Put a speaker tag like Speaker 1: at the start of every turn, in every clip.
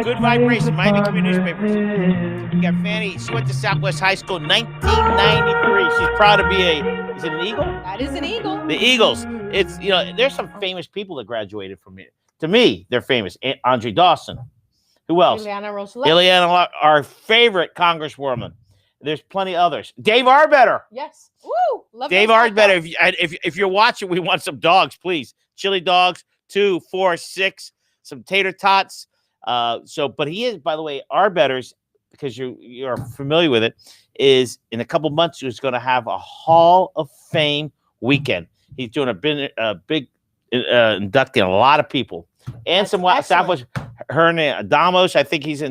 Speaker 1: Good vibration, Miami Community Newspapers. We got Fanny. She went to Southwest High School in 1993. She's proud to be is it an Eagle?
Speaker 2: That is an Eagle.
Speaker 1: The Eagles. It's, there's some famous people that graduated from it. To me, they're famous. Andre Dawson. Who else? Ileana, our favorite congresswoman. There's plenty others. Dave Arbetter.
Speaker 2: Yes. Woo! Love
Speaker 1: Dave Arbetter. If you're watching, we want some dogs, please. Chili dogs, 2, 4, 6, some tater tots. But he is, by the way, Arbetter's, because you're familiar with it, is in a couple months he's going to have a Hall of Fame weekend. He's doing a big inducting a lot of people, and some Southwest. Hernan Adamos, I think he's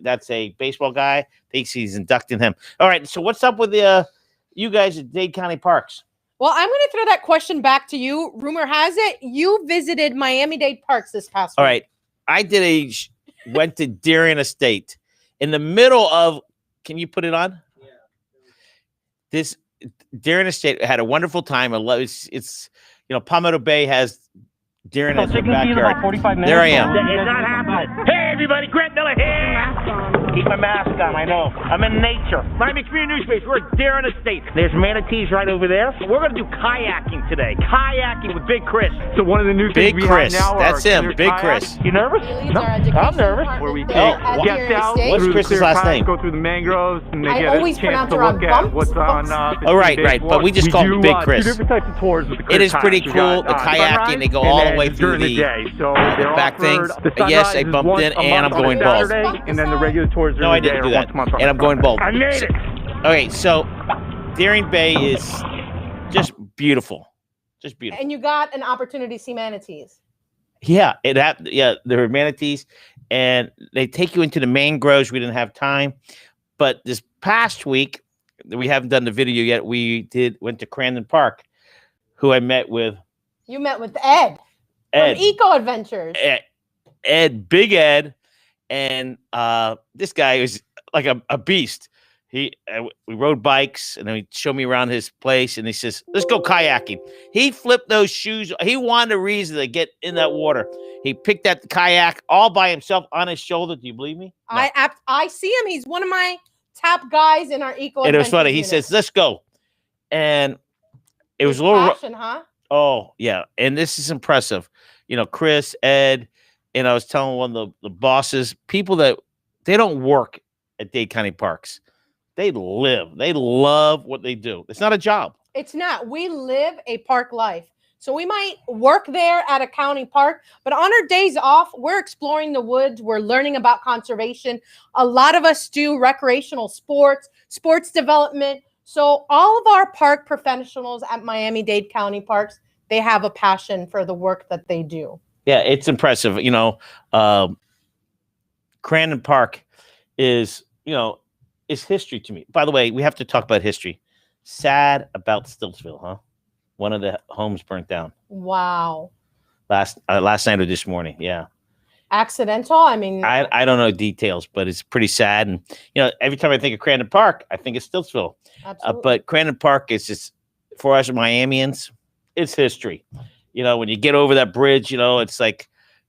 Speaker 1: that's a baseball guy. Thinks he's inducting him. All right. So what's up with you guys at Dade County Parks?
Speaker 2: Well, I'm going to throw that question back to you. Rumor has it you visited Miami-Dade Parks this past week.
Speaker 1: All right. I went to Darien Estate in the middle of. Can you put it on? Yeah. This Darien Estate had a wonderful time. It's Palmetto Bay has. Darien has their backyard. There I am.
Speaker 3: It's not happening. Hey, everybody, Grant Miller here. Keep my mask on, I know. I'm in nature. Miami Community Newspapers, we're at Darien Estate. There's manatees right over there. We're going to do kayaking today. Kayaking with Big Chris.
Speaker 4: So one of the new things
Speaker 1: we have now. That's him, Big Chris.
Speaker 3: You nervous?
Speaker 2: No, I'm
Speaker 3: nervous.
Speaker 4: Where we take guests out
Speaker 1: What's
Speaker 4: through
Speaker 1: Chris's
Speaker 4: the
Speaker 1: last name?
Speaker 4: Go through the mangroves and they get a
Speaker 2: always
Speaker 4: chance
Speaker 2: pronounce
Speaker 4: to
Speaker 2: it
Speaker 4: look
Speaker 2: wrong.
Speaker 4: at what's on.
Speaker 1: Oh, right. But we just call him Big Chris.
Speaker 4: 2 different types of tours with the Chris.
Speaker 1: It is pretty cool. The kayaking, they go all the way through the back things. Yes, I bumped in, and I'm going bald.
Speaker 4: And then the regular tours are
Speaker 1: no, I didn't do that. And I'm going bald.
Speaker 3: I made it.
Speaker 1: Okay, so Darien Bay is just beautiful. Just beautiful.
Speaker 2: And you got an opportunity to see manatees.
Speaker 1: Yeah, there were manatees, and they take you into the mangroves. We didn't have time. But this past week, we haven't done the video yet. We went to Crandon Park, who I met with.
Speaker 2: You met with Ed. From Eco Adventures.
Speaker 1: Big Ed, and this guy was like a beast. We rode bikes, and then he showed me around his place, and he says, "Let's go kayaking." He flipped those shoes. He wanted a reason to get in that water. He picked up the kayak all by himself on his shoulder. Do you believe me? No.
Speaker 2: I see him. He's one of my top guys in our Eco Adventures.
Speaker 1: And it was funny. He says, "Let's go," and it was a little
Speaker 2: passion, huh?
Speaker 1: Oh yeah, and this is impressive. Chris, Ed, and I was telling one of the bosses, people that they don't work at Dade County Parks. They love what they do. It's not a job.
Speaker 2: It's not. We live a park life. So we might work there at a county park, but on our days off, we're exploring the woods. We're learning about conservation. A lot of us do recreational sports development. So all of our park professionals at Miami-Dade County Parks, they have a passion for the work that they do.
Speaker 1: Yeah, it's impressive. Crandon Park is history to me. By the way, we have to talk about history. Sad about Stiltsville, huh? One of the homes burnt down.
Speaker 2: Wow.
Speaker 1: Last night or this morning, yeah.
Speaker 2: Accidental? I mean,
Speaker 1: I don't know details, but it's pretty sad. And every time I think of Crandon Park, I think of Stiltsville.
Speaker 2: Absolutely.
Speaker 1: But Crandon Park is just, for us Miamians, it's history. When you get over that bridge, it's like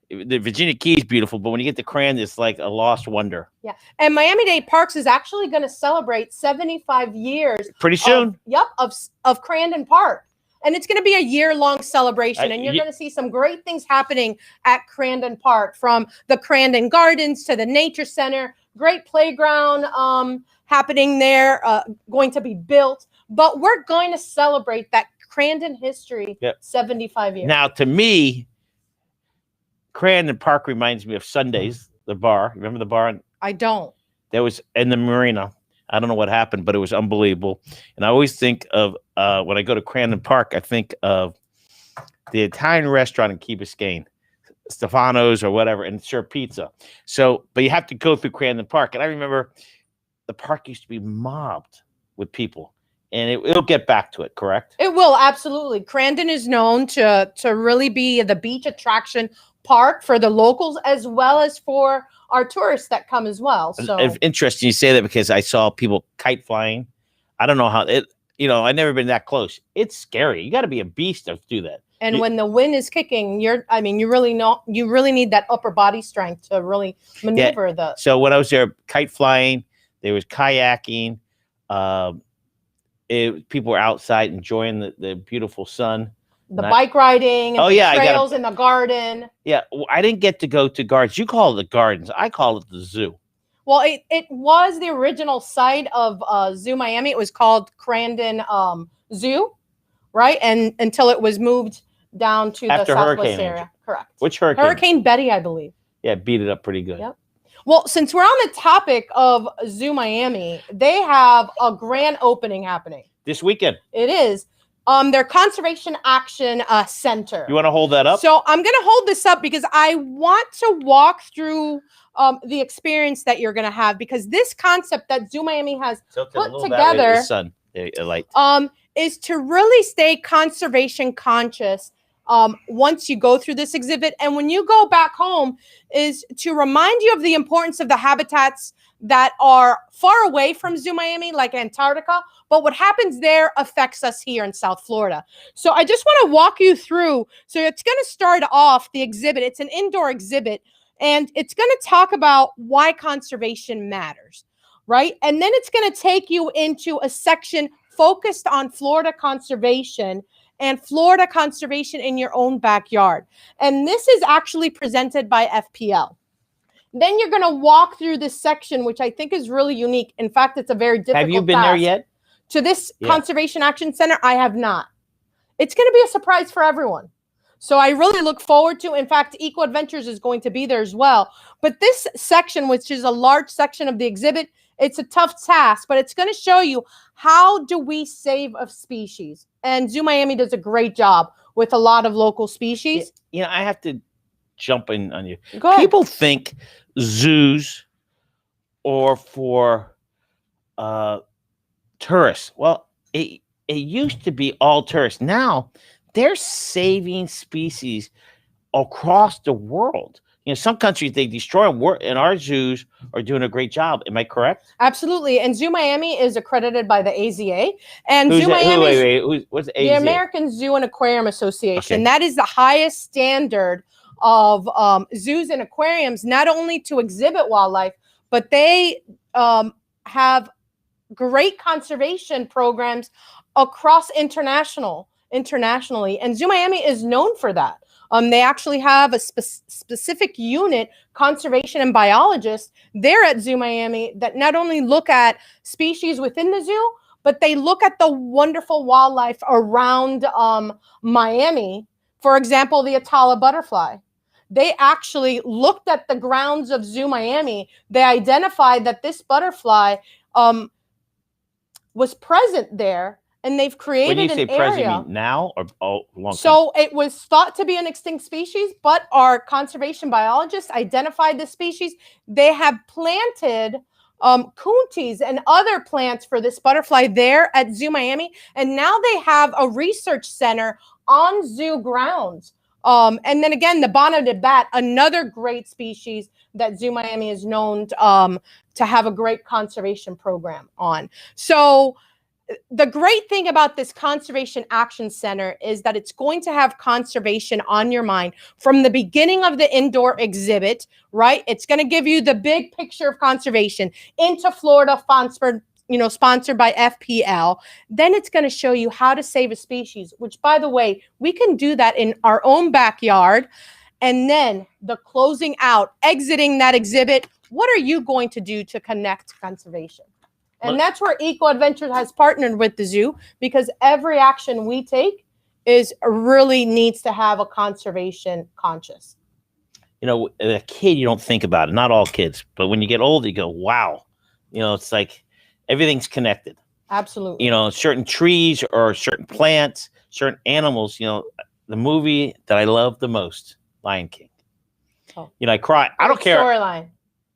Speaker 1: the Virginia Key is beautiful, but when you get to Crandon, it's like a lost wonder.
Speaker 2: Yeah. And Miami-Dade Parks is actually going to celebrate 75 years.
Speaker 1: Pretty soon.
Speaker 2: Of Crandon Park. And it's going to be a year-long celebration, and you're going to see some great things happening at Crandon Park, from the Crandon Gardens to the Nature Center. Great playground happening there, going to be built. But we're going to celebrate that Crandon history, 75 years.
Speaker 1: Now, to me, Crandon Park reminds me of Sundays, the bar. Remember the bar?
Speaker 2: I don't.
Speaker 1: That was in the marina. I don't know what happened, but it was unbelievable. And I always think of, when I go to Crandon Park, I think of the Italian restaurant in Key Biscayne, Stefano's or whatever, and serve pizza. But you have to go through Crandon Park. And I remember the park used to be mobbed with people. And it'll get back to it, correct?
Speaker 2: It will, absolutely. Crandon is known to really be the beach attraction park for the locals as well as for our tourists that come as well. So
Speaker 1: it's interesting you say that, because I saw people kite flying. I don't know how I've never been that close. It's scary. You got to be a beast to do that.
Speaker 2: And when the wind is kicking, you really need that upper body strength to really maneuver the.
Speaker 1: So when I was there, kite flying, there was kayaking. People were outside enjoying the beautiful sun.
Speaker 2: The bike riding, and trails in the garden.
Speaker 1: Yeah, I didn't get to go to gardens. You call it the gardens. I call it the zoo.
Speaker 2: Well, it was the original site of Zoo Miami. It was called Crandon Zoo, right? And until it was moved down to
Speaker 1: After
Speaker 2: the southwest
Speaker 1: hurricane
Speaker 2: area. Correct.
Speaker 1: Which hurricane?
Speaker 2: Hurricane Betty, I believe.
Speaker 1: Yeah, beat it up pretty good.
Speaker 2: Yep. Well, since we're on the topic of Zoo Miami, they have a grand opening happening
Speaker 1: this weekend.
Speaker 2: It is. Their Conservation Action Center.
Speaker 1: You want to hold that up?
Speaker 2: So I'm going to hold this up because I want to walk through the experience that you're going to have, because this concept that Zoo Miami has put together is to really stay conservation conscious once you go through this exhibit. And when you go back home, is to remind you of the importance of the habitats that are far away from Zoo Miami, like Antarctica, but what happens there affects us here in South Florida. So I just want to walk you through. So it's going to start off the exhibit. It's an indoor exhibit, and it's going to talk about why conservation matters, right? And then it's going to take you into a section focused on Florida conservation and Florida conservation in your own backyard. And this is actually presented by FPL. Then you're going to walk through this section, which I think is really unique. In fact, it's a very difficult
Speaker 1: Have you been there yet?
Speaker 2: To this Conservation Action Center, I have not. It's going to be a surprise for everyone. So I really look forward to, in fact, Eco Adventures is going to be there as well. But this section, which is a large section of the exhibit, it's a tough task, but it's going to show you how do we save a species. And Zoo Miami does a great job with a lot of local species.
Speaker 1: You know, I have to jump in on you.
Speaker 2: Go ahead.
Speaker 1: People think zoos or for tourists. Well, it used to be all tourists. Now they're saving species across the world. You know, some countries they destroy them, and our zoos are doing a great job. Am I correct?
Speaker 2: Absolutely. And Zoo Miami is accredited by the AZA. And Zoo Miami,
Speaker 1: what's AZA?
Speaker 2: The American Zoo and Aquarium Association.
Speaker 1: Okay.
Speaker 2: That is the highest standard of zoos and aquariums, not only to exhibit wildlife, but they have great conservation programs across internationally. And Zoo Miami is known for that. They actually have a specific unit, conservation and biologists, there at Zoo Miami that not only look at species within the zoo, but they look at the wonderful wildlife around Miami. For example, the Atala butterfly. They actually looked at the grounds of Zoo Miami. They identified that this butterfly was present there. And they've created an area. When you say present, you mean
Speaker 1: now or long time?
Speaker 2: So it was thought to be an extinct species, but our conservation biologists identified the species. They have planted coonties and other plants for this butterfly there at Zoo Miami. And now they have a research center on zoo grounds. And then again, the bonneted bat, another great species that Zoo Miami is known to have a great conservation program on. So the great thing about this Conservation Action Center is that it's going to have conservation on your mind from the beginning of the indoor exhibit, right? It's going to give you the big picture of conservation into Florida, sponsored by FPL. Then it's going to show you how to save a species, which, by the way, we can do that in our own backyard. And then the closing out, exiting that exhibit, what are you going to do to connect conservation? And that's where Eco Adventures has partnered with the zoo, because every action we take really needs to have a conservation conscious.
Speaker 1: You know, a kid, you don't think about it. Not all kids, but when you get older, you go, wow. You know, it's like everything's connected.
Speaker 2: Absolutely.
Speaker 1: You know, certain trees or certain plants, certain animals. You know, the movie that I love the most, Lion King. Oh. You know, I cry. I don't care.
Speaker 2: Storyline.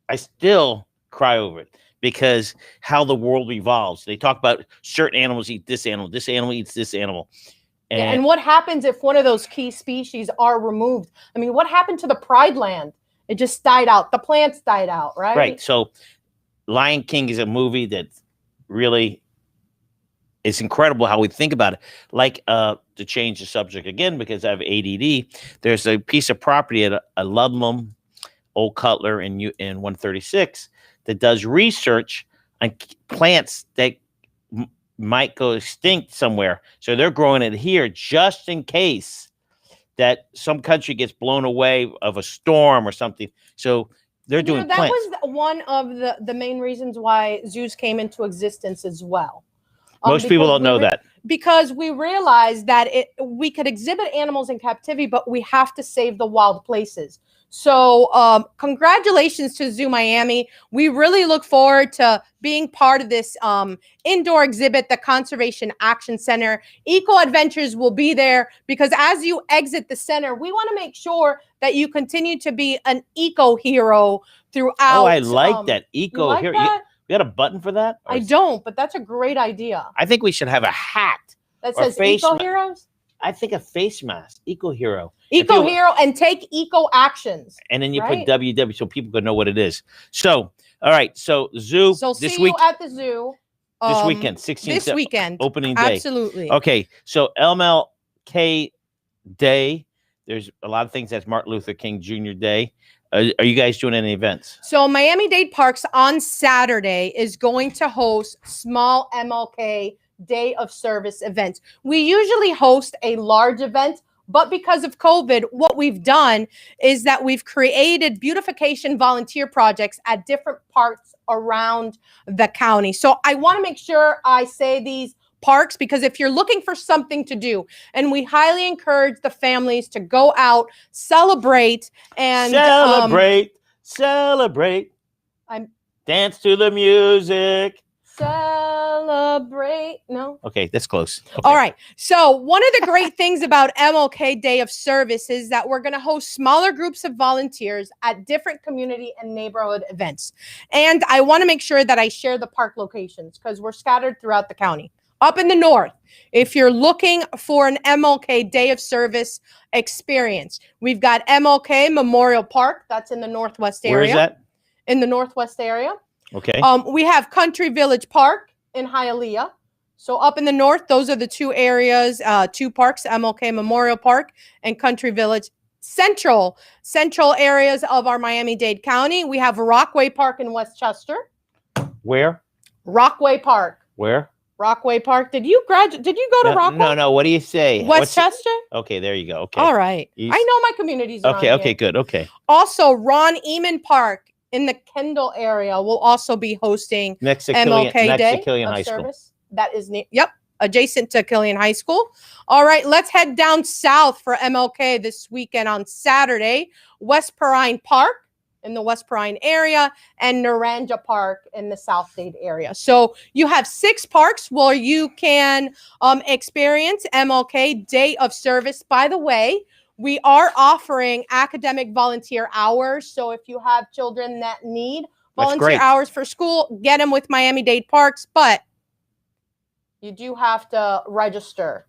Speaker 1: I still cry over it. Because how the world evolves. They talk about certain animals eat this animal eats this animal.
Speaker 2: And what happens if one of those key species are removed? I mean, what happened to the Pride Land? It just died out. The plants died out, right?
Speaker 1: Right. So Lion King is a movie that really it's incredible how we think about it. Like to change the subject again, because I have ADD, there's a piece of property at a Ludlam, Old Cutler, in 136 that does research on plants that might go extinct somewhere. So they're growing it here just in case that some country gets blown away of a storm or something. So they're doing
Speaker 2: that
Speaker 1: plants.
Speaker 2: was one of the main reasons why zoos came into existence as well.
Speaker 1: Most people don't know that.
Speaker 2: Because we realized that we could exhibit animals in captivity, but we have to save the wild places. So congratulations to Zoo Miami. We really look forward to being part of this indoor exhibit, the Conservation Action Center. Eco Adventures will be there because as you exit the center, we want to make sure that you continue to be an eco hero throughout.
Speaker 1: Oh, I like that. Eco hero.
Speaker 2: That?
Speaker 1: You got a button for that?
Speaker 2: I don't, but that's a great idea.
Speaker 1: I think we should have a hat
Speaker 2: that says Eco Heroes.
Speaker 1: I think a face mask, Eco Hero.
Speaker 2: Eco Hero, and take eco actions.
Speaker 1: And then you put WW so people can know what it is. So, all right. So, zoo this week.
Speaker 2: You at the zoo.
Speaker 1: This weekend, 16th.
Speaker 2: This weekend.
Speaker 1: Opening day.
Speaker 2: Absolutely.
Speaker 1: Okay. So, MLK Day. There's a lot of things. That's Martin Luther King Jr. Day. Are you guys doing any events?
Speaker 2: So, Miami-Dade Parks on Saturday is going to host small MLK Day of Service events. We usually host a large event, but because of COVID, what we've done is that we've created beautification volunteer projects at different parks around the county. So I want to make sure I say these parks because if you're looking for something to do, and we highly encourage the families to go out, celebrate, and
Speaker 1: celebrate. Dance to the music.
Speaker 2: Celebrate. No.
Speaker 1: Okay, that's close. Okay.
Speaker 2: All right. So one of the great things about MLK Day of Service is that we're going to host smaller groups of volunteers at different community and neighborhood events. And I want to make sure that I share the park locations because we're scattered throughout the county. Up in the north, if you're looking for an MLK Day of Service experience, we've got MLK Memorial Park. That's in the Northwest area.
Speaker 1: Where is that?
Speaker 2: In the Northwest area.
Speaker 1: Okay.
Speaker 2: We have Country Village Park in Hialeah. So up in the north, those are the two areas, two parks, MLK Memorial Park and Country Village. Central areas of our Miami-Dade County. We have Rockaway Park in Westchester.
Speaker 1: Where?
Speaker 2: Rockaway Park.
Speaker 1: Where?
Speaker 2: Rockaway Park. Did you go to Rockaway?
Speaker 1: No. What do you say?
Speaker 2: Westchester?
Speaker 1: Okay, there you go. Okay.
Speaker 2: All right. I know my communities around here.
Speaker 1: Okay, good. Okay.
Speaker 2: Also, Ron Eman Park in the Kendall area will also be hosting
Speaker 1: next to
Speaker 2: MLK Day
Speaker 1: Killian
Speaker 2: of
Speaker 1: High School.
Speaker 2: Service. That is adjacent to Killian High School. All right, let's head down south for MLK this weekend on Saturday. West Perrine Park in the West Perrine area and Naranja Park in the South Dade area. So you have 6 parks where you can experience MLK Day of Service. By the way, we are offering academic volunteer hours. So if you have children that need volunteer hours for school, get them with Miami-Dade Parks. But you do have to register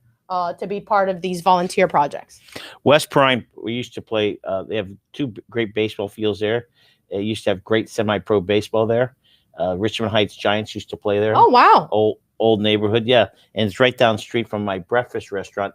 Speaker 2: to be part of these volunteer projects.
Speaker 1: West Perrine, we used to play. They have 2 great baseball fields there. They used to have great semi-pro baseball there. Richmond Heights Giants used to play there.
Speaker 2: Oh, wow.
Speaker 1: Old neighborhood, yeah. And it's right down the street from my breakfast restaurant,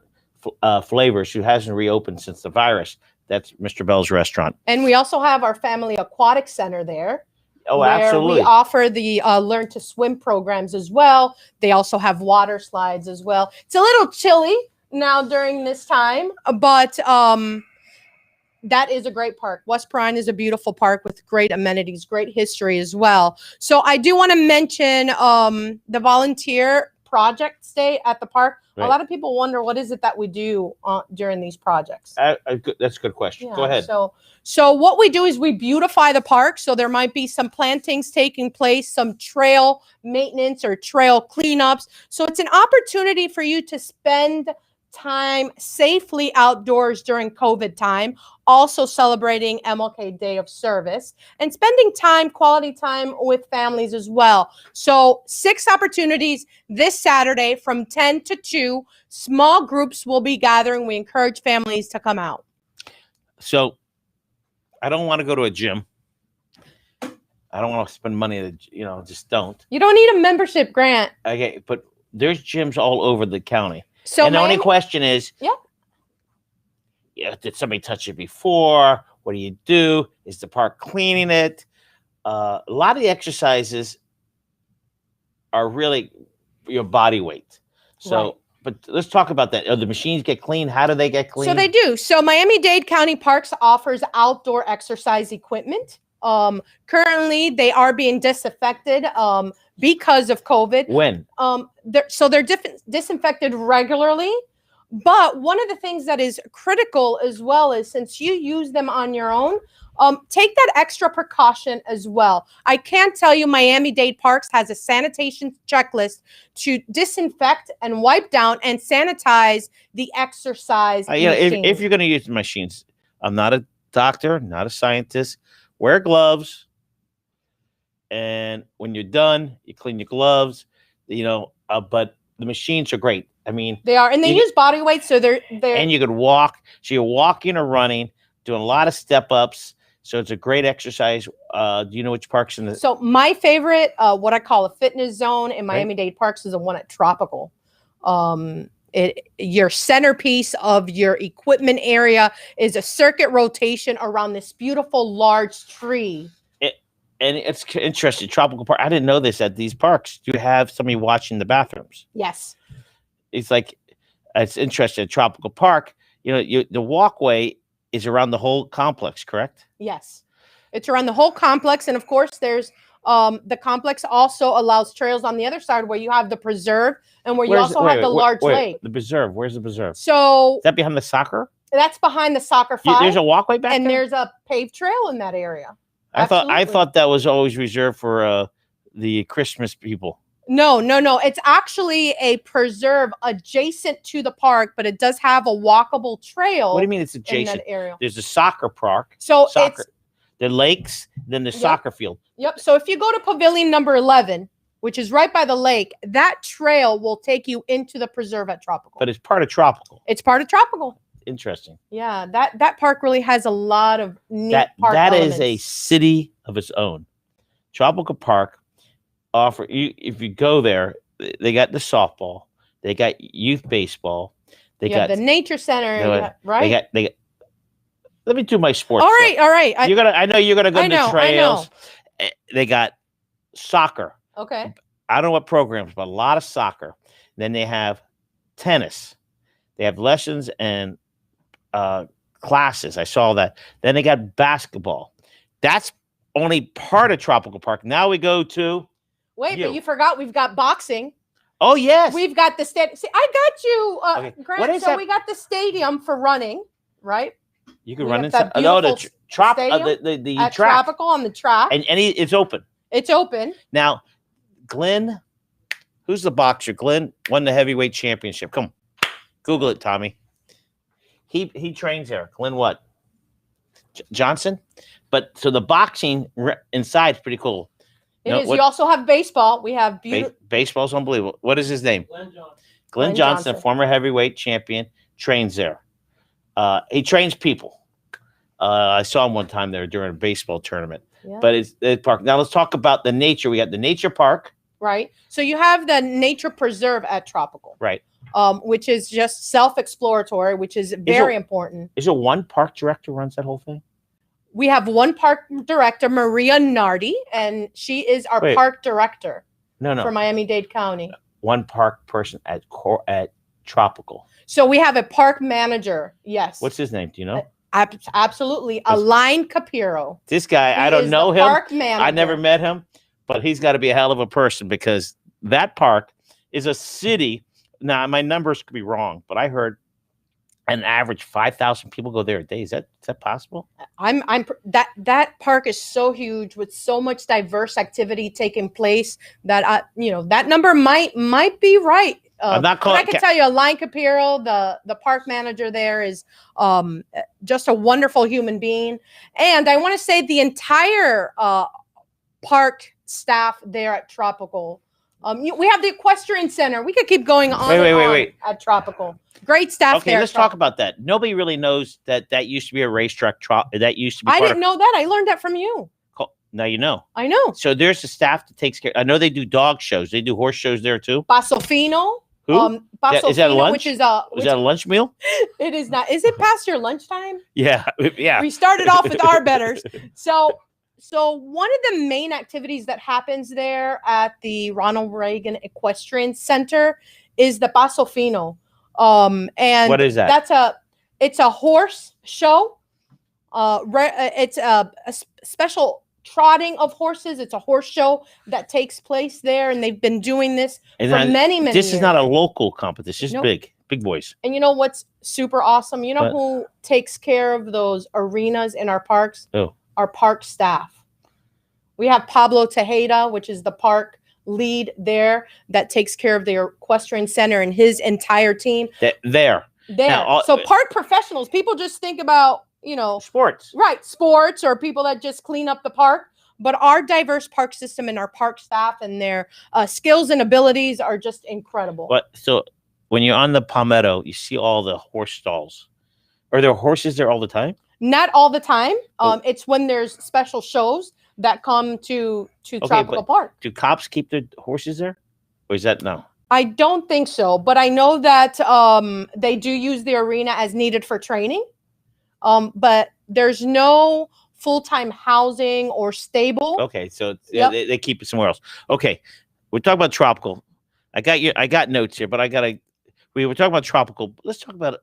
Speaker 1: Flavors, who hasn't reopened since the virus. That's Mr. Bell's restaurant. And
Speaker 2: we also have our Family Aquatic Center there.
Speaker 1: Oh, absolutely.
Speaker 2: We offer the Learn to Swim programs as well. They also have water slides as well. It's a little chilly now during this time, but that is a great park. West Perrine is a beautiful park with great amenities, great history as well. So I do want to mention the volunteer projects day at the park. Right. A lot of people wonder what is it that we do during these projects.
Speaker 1: That's a good question. Yeah, go ahead.
Speaker 2: So what we do is we beautify the park. So there might be some plantings taking place, some trail maintenance or trail cleanups. So it's an opportunity for you to spend time safely outdoors during COVID time, also celebrating MLK Day of Service and spending quality time with families as well. So 6 opportunities this Saturday from 10 to 2. Small groups will be gathering. We encourage families to come out.
Speaker 1: So I don't want to go to a gym. I don't want to spend money, just don't.
Speaker 2: You don't need a membership, Grant.
Speaker 1: Okay, but there's gyms all over the county.
Speaker 2: So
Speaker 1: and the only
Speaker 2: Miami-
Speaker 1: question is, did somebody touch it before? What do you do? Is the park cleaning it? A lot of the exercises are really your body weight. So,
Speaker 2: Right.
Speaker 1: but let's talk about that. The machines get clean. How do they get clean?
Speaker 2: So they do. So Miami-Dade County Parks offers outdoor exercise equipment. Currently, they are being disinfected because of COVID.
Speaker 1: When?
Speaker 2: They're disinfected regularly. But one of the things that is critical as well is, since you use them on your own, take that extra precaution as well. I can tell you Miami-Dade Parks has a sanitation checklist to disinfect and wipe down and sanitize the exercise machines.
Speaker 1: If you're going to use the machines, I'm not a doctor, not a scientist. Wear gloves. And when you're done, you clean your gloves, but the machines are great. I mean,
Speaker 2: they are, and they use body weight, so they're
Speaker 1: and you could walk. So you're walking or running, doing a lot of step ups. So it's a great exercise. Do you know which parks in the?
Speaker 2: So my favorite, what I call a fitness zone in Miami-Dade Parks, is the one at Tropical. Your centerpiece of your equipment area is a circuit rotation around this beautiful large tree.
Speaker 1: And it's interesting. Tropical Park. I didn't know this at these parks. Do you have somebody watching the bathrooms?
Speaker 2: Yes.
Speaker 1: It's interesting. At Tropical Park, the walkway is around the whole complex, correct?
Speaker 2: Yes. It's around the whole complex. And of course, there's the complex also allows trails on the other side where you have the preserve and where you also have the large lake.
Speaker 1: The preserve. Where's the preserve?
Speaker 2: So
Speaker 1: is that behind the soccer?
Speaker 2: That's behind the soccer field.
Speaker 1: There's a walkway back there?
Speaker 2: And there's a paved trail in that area.
Speaker 1: I thought that was always reserved for the Christmas people.
Speaker 2: No. It's actually a preserve adjacent to the park, but it does have a walkable trail.
Speaker 1: What do you mean it's adjacent?
Speaker 2: In that area.
Speaker 1: There's a soccer park.
Speaker 2: So
Speaker 1: the lakes, then the soccer field.
Speaker 2: Yep. So if you go to Pavilion number 11, which is right by the lake, that trail will take you into the preserve at Tropical.
Speaker 1: But it's part of Tropical.
Speaker 2: It's part of Tropical.
Speaker 1: Interesting.
Speaker 2: Yeah, that park really has a lot of neat park
Speaker 1: That
Speaker 2: elements.
Speaker 1: is a city of its own. Tropical Park if you go there, they got the softball, they got youth baseball, they got
Speaker 2: the nature center, right?
Speaker 1: They got. Let me do my sports.
Speaker 2: All right.
Speaker 1: I know you're gonna go to the trails. They got soccer.
Speaker 2: Okay.
Speaker 1: I don't know what programs, but a lot of soccer. Then they have tennis. They have lessons and classes. I saw that. Then they got basketball. That's only part of Tropical Park. Now we go to.
Speaker 2: Wait, but you forgot we've got boxing.
Speaker 1: Oh, yes.
Speaker 2: We've got the stadium. See, I got you,
Speaker 1: okay.
Speaker 2: Grant. So we got the stadium for running, right?
Speaker 1: You can run inside. No, the track.
Speaker 2: Tropical on the track.
Speaker 1: And it's open.
Speaker 2: It's open.
Speaker 1: Now, Glenn, who's the boxer? Glenn won the heavyweight championship. Come on. Google it, Tommy. He trains there. Glenn what? Johnson? But so the boxing inside is pretty cool.
Speaker 2: It is. You also have baseball. We have
Speaker 1: baseball's unbelievable. What is his name? Glenn Johnson, former heavyweight champion, trains there. He trains people. I saw him one time there during a baseball tournament. Yeah. But it's park. Now let's talk about the nature. We got the nature park.
Speaker 2: Right. So you have the nature preserve at Tropical.
Speaker 1: Right.
Speaker 2: Which is just self-exploratory, which is very important.
Speaker 1: Is there one park director runs that whole thing?
Speaker 2: We have one park director, Maria Nardi, and she is our park director.
Speaker 1: No.
Speaker 2: For Miami-Dade County.
Speaker 1: One park person at Tropical.
Speaker 2: So we have a park manager. Yes.
Speaker 1: What's his name? Do you know?
Speaker 2: Absolutely. Alain Capiro.
Speaker 1: This guy, I don't know him.
Speaker 2: Park manager.
Speaker 1: I never met him, but he's got to be a hell of a person because that park is a city. Now, my numbers could be wrong, but I heard an average 5,000 people go there a day. Is that possible?
Speaker 2: That park is so huge with so much diverse activity taking place that that number might be right.
Speaker 1: I'm not calling.
Speaker 2: I can tell you, Alain Capiro, the park manager there, is just a wonderful human being, and I want to say the entire park staff there at Tropical. We have the equestrian center. We could keep going on. Wait. At Tropical, great staff.
Speaker 1: Okay, let's talk about that. Nobody really knows that used to be a racetrack. That used to be.
Speaker 2: I didn't know that. I learned that from you.
Speaker 1: Now you know.
Speaker 2: I know.
Speaker 1: So there's the staff that takes care. I know they do dog shows. They do horse shows there too.
Speaker 2: Basofino.
Speaker 1: Who?
Speaker 2: Basofino,
Speaker 1: Is that lunch?
Speaker 2: which is
Speaker 1: Is that a lunch meal?
Speaker 2: it is not. Is it past your lunchtime?
Speaker 1: Yeah, yeah.
Speaker 2: We started off with our betters. So one of the main activities that happens there at the Ronald Reagan Equestrian Center is the Basofino. And
Speaker 1: What is that?
Speaker 2: It's a horse show. It's a special trotting of horses. It's a horse show that takes place there, and they've been doing this for many
Speaker 1: This
Speaker 2: years.
Speaker 1: is not a local competition. It's
Speaker 2: Nope.
Speaker 1: big boys.
Speaker 2: And you know what's super awesome? You know
Speaker 1: What?
Speaker 2: who takes care of those arenas in our parks?
Speaker 1: Oh.
Speaker 2: Our park staff. We have Pablo Tejeda, which is the park lead there, that takes care of the equestrian center and his entire team.
Speaker 1: There.
Speaker 2: There.
Speaker 1: Now,
Speaker 2: So park professionals, people just think about,
Speaker 1: Sports.
Speaker 2: right, sports or people that just clean up the park. But our diverse park system and our park staff and their skills and abilities are just incredible.
Speaker 1: But so when you're on the Palmetto, you see all the horse stalls. Are there horses there all the time?
Speaker 2: Not all the time.
Speaker 1: Oh.
Speaker 2: It's when there's special shows that come to Tropical Park.
Speaker 1: Do cops keep their horses there? Or is that no?
Speaker 2: I don't think so, but I know that they do use the arena as needed for training. But there's no full-time housing or stable.
Speaker 1: Okay, so
Speaker 2: Yep.
Speaker 1: they keep it somewhere else. Okay, we're talking about tropical. I got notes here, but we were talking about tropical. Let's talk about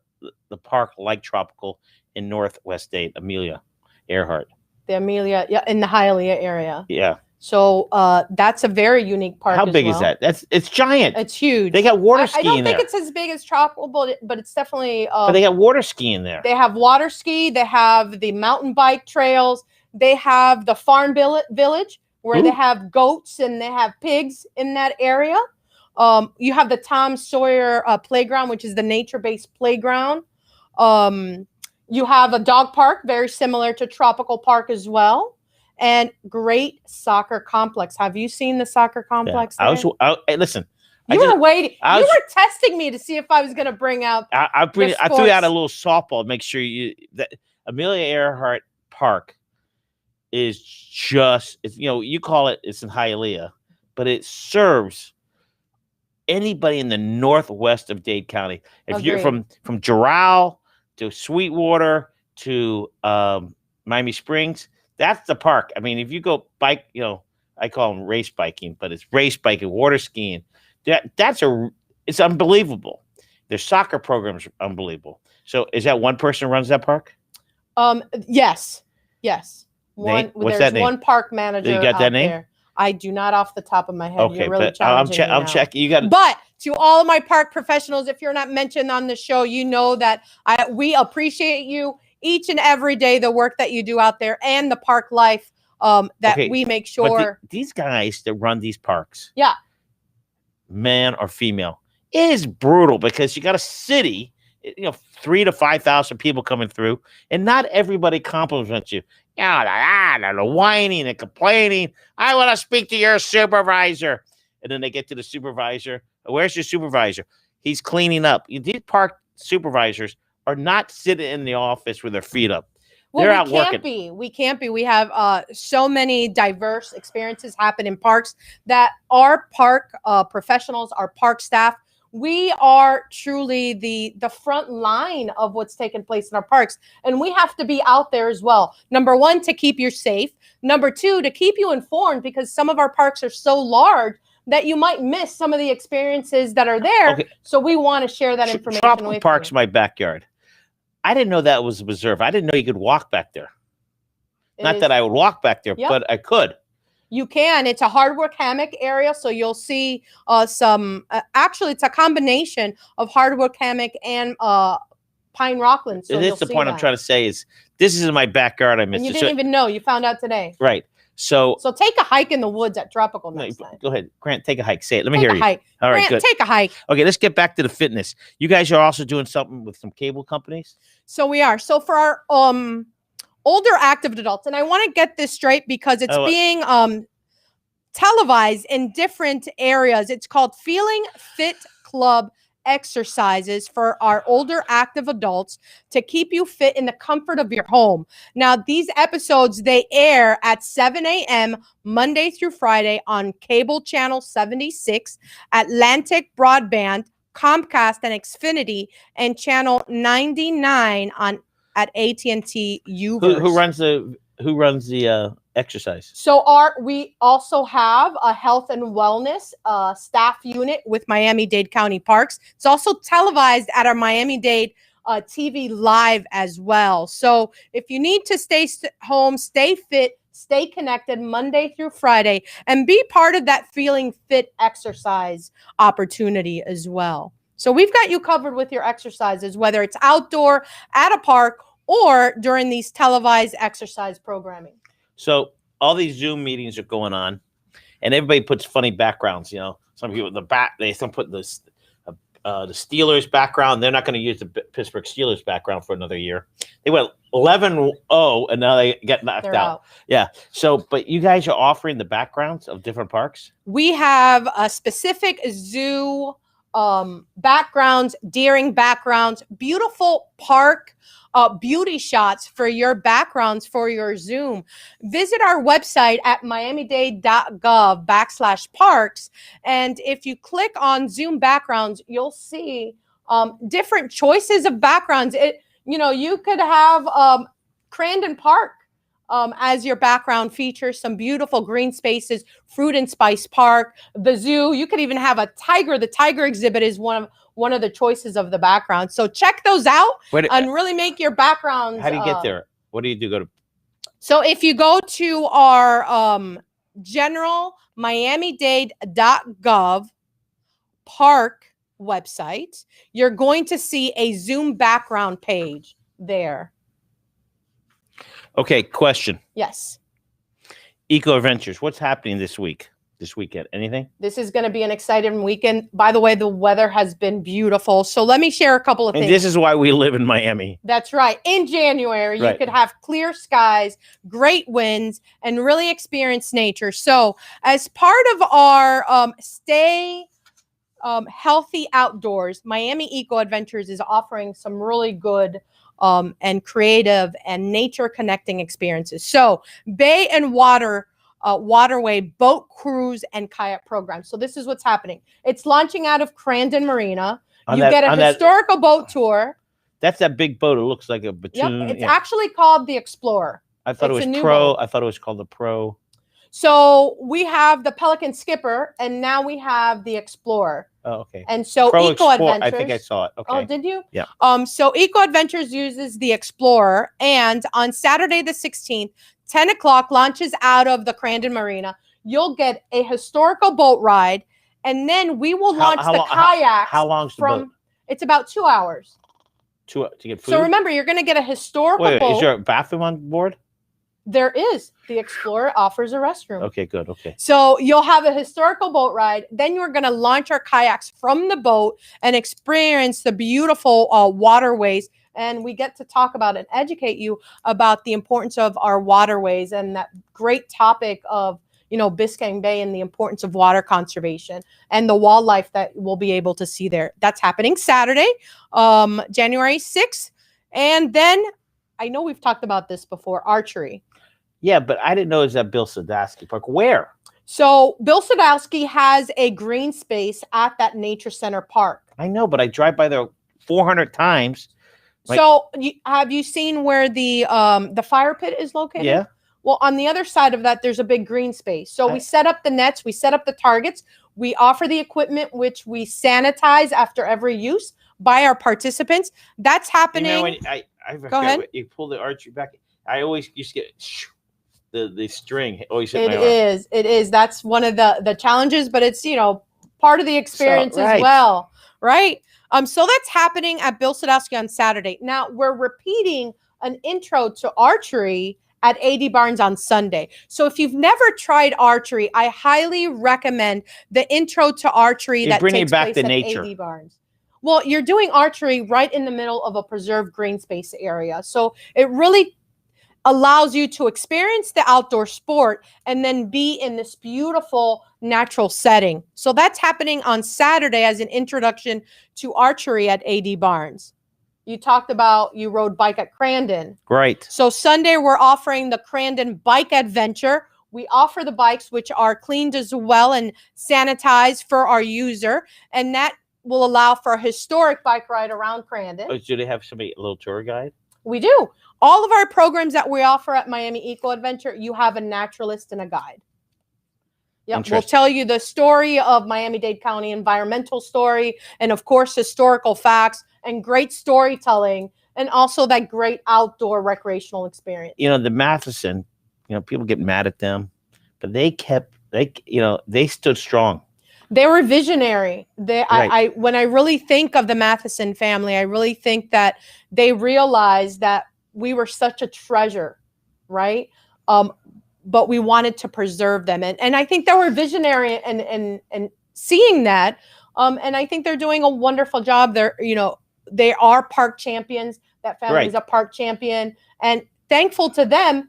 Speaker 1: the park like tropical in Northwest State, Amelia Earhart.
Speaker 2: The Amelia, in the Hialeah area.
Speaker 1: Yeah.
Speaker 2: So that's a very unique park.
Speaker 1: How
Speaker 2: as
Speaker 1: big is
Speaker 2: well.
Speaker 1: that? It's giant.
Speaker 2: It's huge.
Speaker 1: They got water
Speaker 2: I
Speaker 1: skiing
Speaker 2: don't think
Speaker 1: there.
Speaker 2: it's as big as tropical, but it's definitely.
Speaker 1: But they got water skiing there.
Speaker 2: They have water ski. They have the mountain bike trails. They have the farm village where they have goats and they have pigs in that area. You have the Tom Sawyer playground, which is the nature-based playground. You have a dog park, very similar to Tropical Park as well, and great soccer complex. Have you seen the soccer complex?
Speaker 1: Yeah.
Speaker 2: There?
Speaker 1: Hey, listen.
Speaker 2: You were waiting.
Speaker 1: I
Speaker 2: You
Speaker 1: was-
Speaker 2: were testing me to see if I was going to bring out.
Speaker 1: I threw out
Speaker 2: sports.
Speaker 1: a little softball to make sure that Amelia Earhart Park is just, you call it's in Hialeah, but it serves anybody in the northwest of Dade County. If you're
Speaker 2: Agreed.
Speaker 1: from Doral to Sweetwater to Miami Springs, that's the park. I mean, if you go bike, I call them race biking, but it's race biking, water skiing. It's unbelievable. Their soccer programs are unbelievable. So is that one person who runs that park?
Speaker 2: Yes.
Speaker 1: Nate? What's
Speaker 2: there's
Speaker 1: that name?
Speaker 2: one park manager.
Speaker 1: You got that
Speaker 2: out
Speaker 1: name?
Speaker 2: there. I do not off the top of my head.
Speaker 1: Okay,
Speaker 2: You're really
Speaker 1: but I'm
Speaker 2: challenging me now.
Speaker 1: checking. You got.
Speaker 2: But to all of my park professionals, if you're not mentioned on the show, you know that we appreciate you each and every day, the work that you do out there and the park life that we make sure.
Speaker 1: These guys that run these parks,
Speaker 2: Yeah.
Speaker 1: man or female, it is brutal because you got a city, 3,000 to 5,000 people coming through, and not everybody compliments you. The whining and complaining. I want to speak to your supervisor. And then they get to the supervisor. Where's your supervisor? He's cleaning up. These park supervisors are not sitting in the office with their feet up. They're out working.
Speaker 2: We can't be. We have so many diverse experiences happen in parks that our park professionals, our park staff, we are truly the front line of what's taking place in our parks. And we have to be out there as well. Number one, to keep you safe. Number two, to keep you informed, because some of our parks are so large that you might miss some of the experiences that are there. Okay. So we want to share that information
Speaker 1: Tropical
Speaker 2: with
Speaker 1: Park's
Speaker 2: you.
Speaker 1: My backyard. I didn't know that was a preserve. I didn't know you could walk back there. Not that I would walk back there, but I could.
Speaker 2: You can. It's a hardwood hammock area, so you'll see some. Actually, it's a combination of hardwood hammock and pine rockland. So
Speaker 1: this is the point I'm trying to say is this is in my backyard. I missed
Speaker 2: and you
Speaker 1: it.
Speaker 2: didn't even know. You found out today.
Speaker 1: Right. So
Speaker 2: take a hike in the woods at Tropical next time.
Speaker 1: Go ahead, Grant. Take a hike. Say it. Let me hear you.
Speaker 2: Hike.
Speaker 1: All right,
Speaker 2: Grant,
Speaker 1: good.
Speaker 2: Take a hike.
Speaker 1: Okay, let's get back to the fitness. You guys are also doing something with some cable companies.
Speaker 2: So we are. So for our older active adults, and I want to get this straight because it's being televised in different areas. It's called Feeling Fit Club exercises for our older active adults to keep you fit in the comfort of your home. Now, these episodes, they air at 7 a.m. Monday through Friday on cable channel 76, Atlantic Broadband, Comcast, and Xfinity, and channel 99 at AT&T Uverse.
Speaker 1: Who runs the exercise?
Speaker 2: So we also have a health and wellness staff unit with Miami-Dade County Parks. It's also televised at our Miami-Dade TV live as well. So if you need to stay home, stay fit, stay connected Monday through Friday, and be part of that feeling fit exercise opportunity as well. So we've got you covered with your exercises, whether it's outdoor, at a park, or during these televised exercise programming.
Speaker 1: So all these Zoom meetings are going on, and everybody puts funny backgrounds. You know, some people some put the Steelers background. They're not going to use the Pittsburgh Steelers background for another year. They went 11-0, and now they get knocked out. Yeah. So, but you guys are offering the backgrounds of different parks?
Speaker 2: We have a specific zoo backgrounds, deering backgrounds, beautiful park beauty shots for your backgrounds for your Zoom. Visit our website at miamidade.gov/parks. And if you click on Zoom backgrounds, you'll see different choices of backgrounds. You could have Crandon Park as your background feature, some beautiful green spaces, Fruit and Spice Park, the zoo. You could even have a tiger. The tiger exhibit is one of the choices of the background. So check those out and really make your backgrounds.
Speaker 1: How do you get there? What do you do?
Speaker 2: So if you go to our general miamidade.gov park website, you're going to see a Zoom background page there.
Speaker 1: Okay, question.
Speaker 2: Yes.
Speaker 1: Eco Adventures, what's happening this weekend? Anything?
Speaker 2: This is going to be an exciting weekend. By the way, the weather has been beautiful. So let me share a couple of things.
Speaker 1: And this is why we live in Miami.
Speaker 2: That's right. In January, you could have clear skies, great winds, and really experience nature. So as part of our stay healthy outdoors, Miami Eco Adventures is offering some really good and creative and nature connecting experiences. So bay and waterway boat cruise and kayak program. So this is what's happening. It's launching out of Crandon Marina. Get a historical boat tour.
Speaker 1: That's that big boat. It looks like a Batoon.
Speaker 2: Yep, it's actually called the Explorer.
Speaker 1: I thought it was Pro. I thought it was called the Pro.
Speaker 2: So we have the Pelican Skipper, and now we have the Explorer.
Speaker 1: Oh, okay.
Speaker 2: And so Eco Adventures.
Speaker 1: I think I saw it. Okay.
Speaker 2: Oh, did you?
Speaker 1: Yeah.
Speaker 2: So Eco Adventures uses the Explorer, and on Saturday the 16th, 10 o'clock, launches out of the Crandon Marina. You'll get a historical boat ride, and then we will launch the kayak.
Speaker 1: How long's the boat?
Speaker 2: It's about 2 hours.
Speaker 1: To get food?
Speaker 2: So remember, you're going to get a historical boat.
Speaker 1: Is there a bathroom on board?
Speaker 2: There is. The Explorer offers a restroom.
Speaker 1: Okay, good. Okay.
Speaker 2: So you'll have a historical boat ride. Then you're going to launch our kayaks from the boat and experience the beautiful waterways. And we get to talk about and educate you about the importance of our waterways and that great topic of, Biscayne Bay and the importance of water conservation and the wildlife that we'll be able to see there. That's happening Saturday, January 6th. And then I know we've talked about this before, archery.
Speaker 1: Yeah, but I didn't know it was at Bill Sadowski Park. Where?
Speaker 2: So Bill Sadowski has a green space at that nature center park.
Speaker 1: I know, but I drive by there 400 times.
Speaker 2: So have you seen where the fire pit is located?
Speaker 1: Yeah.
Speaker 2: Well, on the other side of that, there's a big green space. So we set up the nets, we set up the targets, we offer the equipment, which we sanitize after every use by our participants. That's happening.
Speaker 1: When
Speaker 2: Go ahead.
Speaker 1: You pull the archery back. I always used to get the string always hit my arm.
Speaker 2: It is. That's one of the challenges, but it's, part of the experience as well. Right. So that's happening at Bill Sadowski on Saturday. Now we're repeating an intro to archery at AD Barnes on Sunday. So if you've never tried archery, I highly recommend the intro to archery that takes place at AD Barnes. Well, you're doing archery right in the middle of a preserved green space area. So it really allows you to experience the outdoor sport and then be in this beautiful natural setting. So that's happening on Saturday as an introduction to archery at AD Barnes. You talked about you rode bike at Crandon.
Speaker 1: Right.
Speaker 2: So Sunday we're offering the Crandon Bike Adventure. We offer the bikes which are cleaned as well and sanitized for our user, and that will allow for a historic bike ride around Crandon.
Speaker 1: Oh, do they have a little tour guide?
Speaker 2: We do. All of our programs that we offer at Miami Eco Adventure, you have a naturalist and a guide. Yep. We'll tell you the story of Miami-Dade County environmental story, and of course, historical facts and great storytelling, and also that great outdoor recreational experience.
Speaker 1: You know, the Matheson, you know, people get mad at them, but they stood strong.
Speaker 2: They were visionary. When I really think of the Matheson family, I really think that they realized that we were such a treasure, right? But we wanted to preserve them. And I think they were visionary and seeing that. And I think they're doing a wonderful job. They are park champions. That family is a park champion. And thankful to them,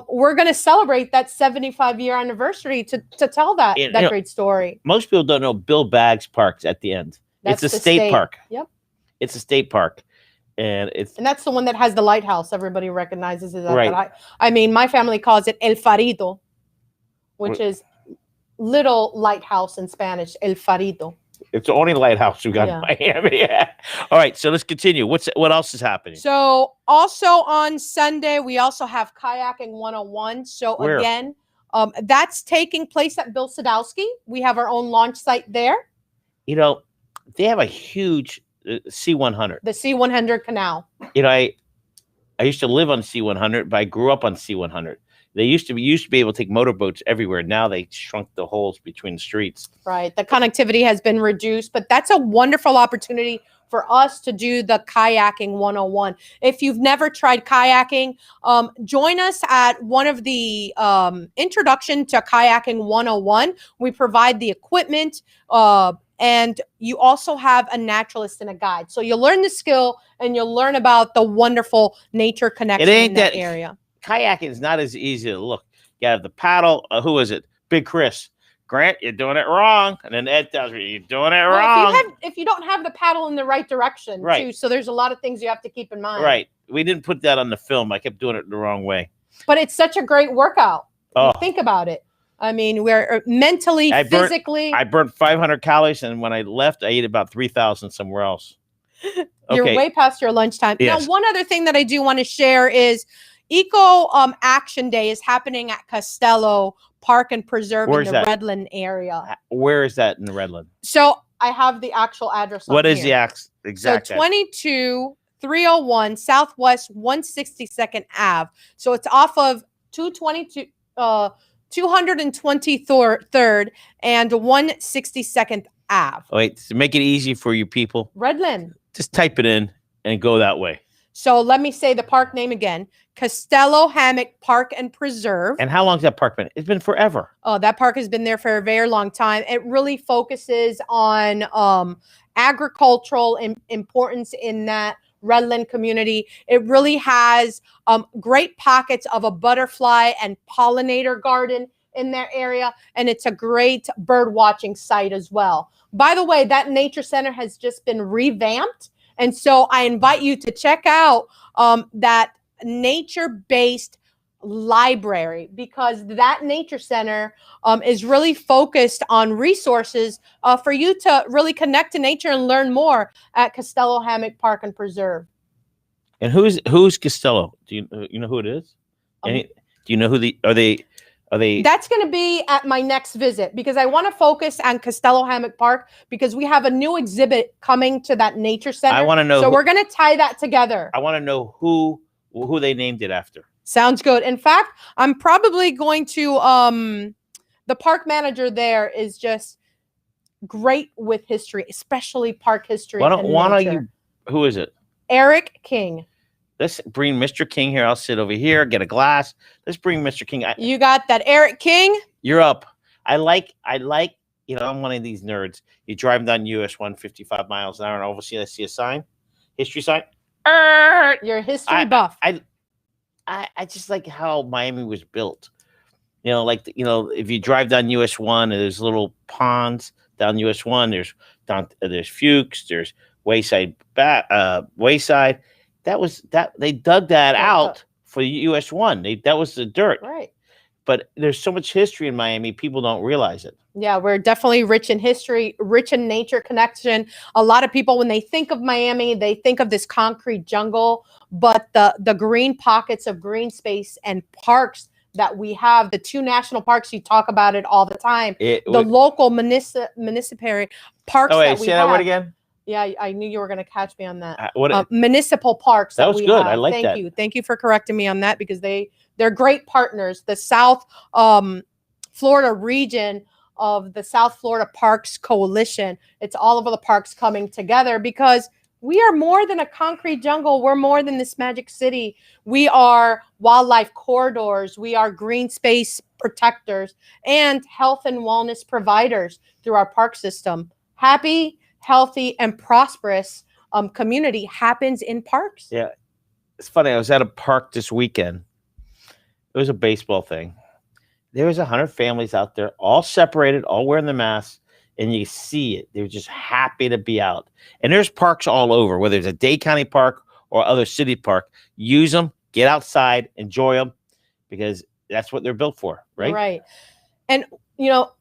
Speaker 2: we're going to celebrate that 75-year anniversary to tell that great story.
Speaker 1: Most people don't know Bill Baggs Park's at the end. It's a state park.
Speaker 2: Yep.
Speaker 1: It's a state park. And
Speaker 2: that's the one that has the lighthouse. Everybody recognizes it.
Speaker 1: Right.
Speaker 2: I mean, my family calls it El Farito, which is little lighthouse in Spanish, El Farito.
Speaker 1: It's the only lighthouse we got in Miami. Yeah. All right, so let's continue. What else is happening?
Speaker 2: So also on Sunday, we also have Kayaking 101. So again, that's taking place at Bill Sadowski. We have our own launch site there.
Speaker 1: You know, they have a huge C100.
Speaker 2: The C100 canal.
Speaker 1: You know, I used to live on C100, but I grew up on C100. They used to be able to take motorboats everywhere. Now they shrunk the holes between the streets.
Speaker 2: Right. The connectivity has been reduced, but that's a wonderful opportunity for us to do the Kayaking 101. If you've never tried kayaking, join us at one of the introduction to Kayaking 101. We provide the equipment, and you also have a naturalist and a guide. So you'll learn the skill and you'll learn about the wonderful nature connection in that area.
Speaker 1: Kayaking is not as easy to look. You have the paddle. Who is it? Big Chris. Grant, you're doing it wrong. And then Ed tells me, you're doing it wrong.
Speaker 2: If you don't have the paddle in the right direction, too. So there's a lot of things you have to keep in mind.
Speaker 1: Right. We didn't put that on the film. I kept doing it the wrong way.
Speaker 2: But it's such a great workout. Think about it. I mean, we're mentally, physically.
Speaker 1: I burnt 500 calories, and when I left, I ate about 3,000 somewhere else.
Speaker 2: You're way past your lunchtime.
Speaker 1: Yes.
Speaker 2: Now, one other thing that I do want to share is Eco Action Day is happening at Costello Park and Preserve in the Redland area.
Speaker 1: Where is that in the Redland?
Speaker 2: So I have the actual address.
Speaker 1: What is the exact?
Speaker 2: So 22301 Southwest 162nd Ave. So it's off of 223rd and 162nd Ave.
Speaker 1: Wait, to make it easy for you people,
Speaker 2: Redland.
Speaker 1: Just type it in and go that way.
Speaker 2: So let me say the park name again. Costello Hammock Park and Preserve.
Speaker 1: And how long's that park been? It's been forever.
Speaker 2: Oh, that park has been there for a very long time. It really focuses on agricultural importance in that Redland community. It really has great pockets of a butterfly and pollinator garden in their area. And it's a great bird watching site as well. By the way, that nature center has just been revamped. And so I invite you to check out that nature-based library, because that nature center is really focused on resources for you to really connect to nature and learn more at Costello Hammock Park and Preserve.
Speaker 1: And who's Costello? Do you know who it is? Do you know who are they?
Speaker 2: That's going to be at my next visit, because I want to focus on Costello Hammock Park, because we have a new exhibit coming to that nature center.
Speaker 1: I want to know.
Speaker 2: So we're going to tie that together.
Speaker 1: I want to know who they named it after.
Speaker 2: Sounds good. In fact, I'm probably going to the park manager there is just great with history, especially park history.
Speaker 1: Why don't you? Who is it?
Speaker 2: Eric King.
Speaker 1: Let's bring Mr. King here. I'll sit over here, get a glass. Let's bring Mr. King.
Speaker 2: You got that, Eric King?
Speaker 1: You're up. I like, I'm one of these nerds. You drive down US 155 miles an hour, and all of a sudden I see a sign, history sign.
Speaker 2: You're a history buff.
Speaker 1: I just like how Miami was built. Like if you drive down US 1, there's little ponds down US 1. There's Fuchs. There's Wayside. That they dug that out for US 1. That was the dirt.
Speaker 2: Right.
Speaker 1: But there's so much history in Miami, people don't realize it.
Speaker 2: Yeah, we're definitely rich in history, rich in nature connection. A lot of people, when they think of Miami, they think of this concrete jungle, but the green pockets of green space and parks that we have, the 2 national parks, you talk about it all the time. Local municipal parks.
Speaker 1: Oh, wait, say that word again?
Speaker 2: Yeah, I knew you were going to catch me on that.
Speaker 1: Municipal
Speaker 2: parks.
Speaker 1: That was good. I like that.
Speaker 2: Thank you for correcting me on that, because they're great partners. The South Florida region of the South Florida Parks Coalition. It's all of the parks coming together, because we are more than a concrete jungle. We're more than this magic city. We are wildlife corridors. We are green space protectors and health and wellness providers through our park system. Happy, healthy, and prosperous community happens in parks.
Speaker 1: Yeah. It's funny. I was at a park this weekend. It was a baseball thing. There was 100 families out there, all separated, all wearing the masks, and you see it. They're just happy to be out. And there's parks all over, whether it's a Dade County park or other city park. Use them, get outside, enjoy them, because that's what they're built for, right?
Speaker 2: Right. And,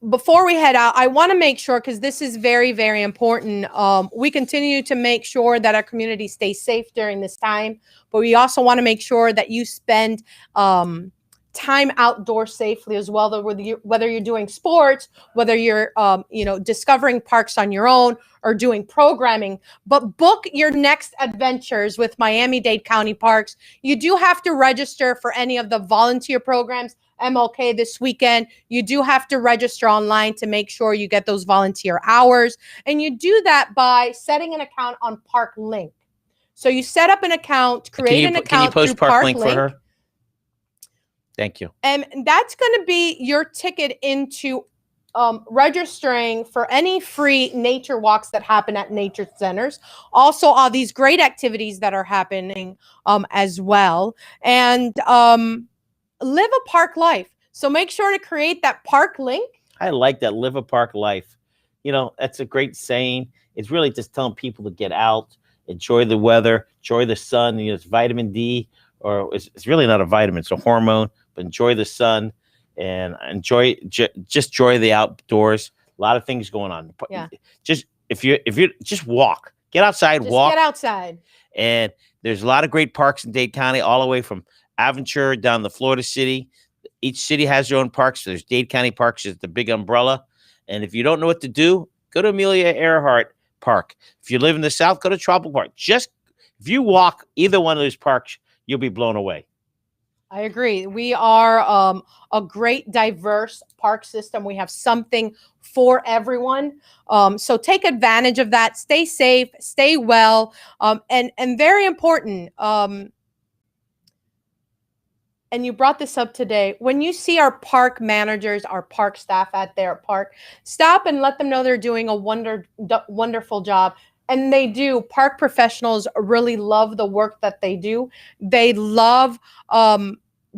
Speaker 2: before we head out, I want to make sure, because this is very, very important, we continue to make sure that our community stays safe during this time, but we also want to make sure that you spend time outdoors safely as well, whether you're doing sports, whether you're discovering parks on your own or doing programming. But book your next adventures with Miami-Dade County Parks. You do have to register for any of the volunteer programs. MLK this weekend, you do have to register online to make sure you get those volunteer hours, and you do that by setting an account on Park Link. So you set up an account, create an account.
Speaker 1: Can you post Park Link for her? Thank you.
Speaker 2: And that's going to be your ticket into registering for any free nature walks that happen at nature centers. Also, all these great activities that are happening as well. And live a park life. So make sure to create that Park Link.
Speaker 1: I like that, live a park life. That's a great saying. It's really just telling people to get out, enjoy the weather, enjoy the sun. It's vitamin D, or it's really not a vitamin, it's a hormone. But enjoy the sun and just enjoy the outdoors. A lot of things going on.
Speaker 2: Yeah.
Speaker 1: Just if you just walk, get outside, walk.
Speaker 2: Get outside.
Speaker 1: And there's a lot of great parks in Dade County, all the way from Aventura down to Florida City. Each city has their own parks. There's Dade County Parks is the big umbrella. And if you don't know what to do, go to Amelia Earhart Park. If you live in the South, go to Tropical Park. If you walk either one of those parks, you'll be blown away.
Speaker 2: I agree. We are a great, diverse park system. We have something for everyone. So take advantage of that. Stay safe, stay well, and very important. And you brought this up today. When you see our park managers, our park staff at their park, stop and let them know they're doing a wonderful job. And they do. Park professionals really love the work that they do. They love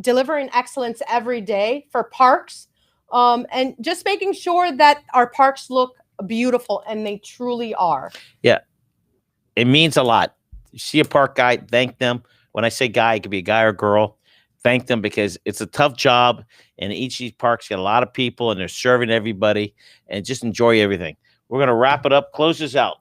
Speaker 2: delivering excellence every day for parks, and just making sure that our parks look beautiful, and they truly are. Yeah,
Speaker 1: it means a lot. You see a park guy, thank them. When I say guy, it could be a guy or girl. Thank them, because it's a tough job, and each of these parks get a lot of people, and they're serving everybody, and just enjoy everything. We're going to wrap it up, close this out.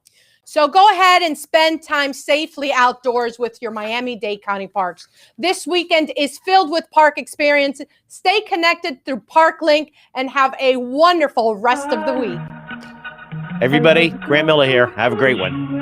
Speaker 2: So go ahead and spend time safely outdoors with your Miami-Dade County Parks. This weekend is filled with park experiences. Stay connected through Park Link and have a wonderful rest of the week.
Speaker 1: Everybody, Grant Miller here. Have a great one.